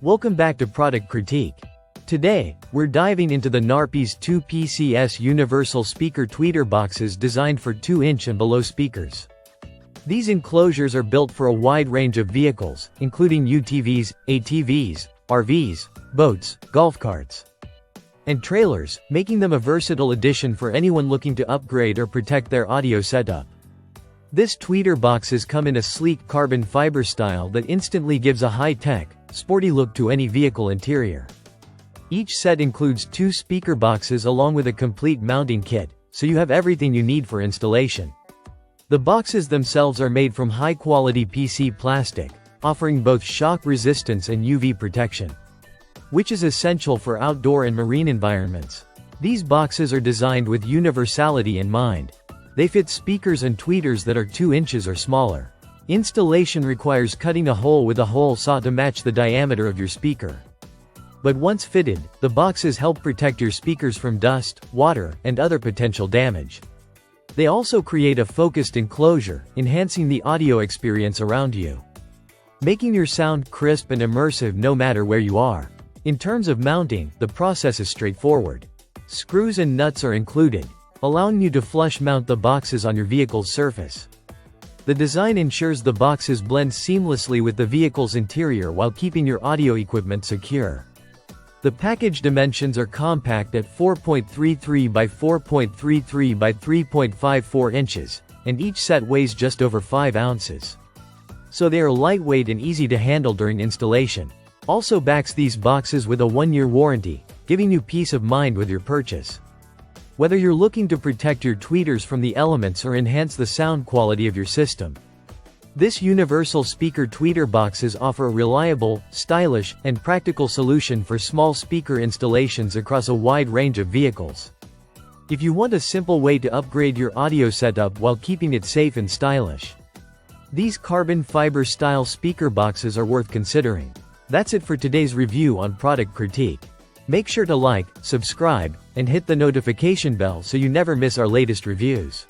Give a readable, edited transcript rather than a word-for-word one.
Welcome back to Product Critique. Today, we're diving into the NARPES 2 PCS universal speaker tweeter boxes designed for 2-inch and below speakers. These enclosures are built for a wide range of vehicles, including UTVs, ATVs, RVs, boats, golf carts, and trailers, making them a versatile addition for anyone looking to upgrade or protect their audio setup. This tweeter boxes come in a sleek carbon fiber style that instantly gives a high-tech, sporty look to any vehicle interior. Each set includes 2 speaker boxes along with a complete mounting kit, so you have everything you need for installation. The boxes themselves are made from high-quality PC plastic, offering both shock resistance and UV protection, which is essential for outdoor and marine environments. These boxes are designed with universality in mind. They fit speakers and tweeters that are 2 inches or smaller. Installation requires cutting a hole with a hole saw to match the diameter of your speaker. But once fitted, the boxes help protect your speakers from dust, water, and other potential damage. They also create a focused enclosure, enhancing the audio experience around you, making your sound crisp and immersive no matter where you are. In terms of mounting, the process is straightforward. Screws and nuts are included, allowing you to flush mount the boxes on your vehicle's surface. The design ensures the boxes blend seamlessly with the vehicle's interior while keeping your audio equipment secure. The package dimensions are compact at 4.33 by 4.33 by 3.54 inches, and each set weighs just over 5 ounces. So they are lightweight and easy to handle during installation. Also backs these boxes with a 1-year warranty, giving you peace of mind with your purchase. Whether you're looking to protect your tweeters from the elements or enhance the sound quality of your system, this universal speaker tweeter boxes offer a reliable, stylish, and practical solution for small speaker installations across a wide range of vehicles. If you want a simple way to upgrade your audio setup while keeping it safe and stylish, these carbon fiber style speaker boxes are worth considering. That's it for today's review on Product Critique. Make sure to like, subscribe, and hit the notification bell so you never miss our latest reviews.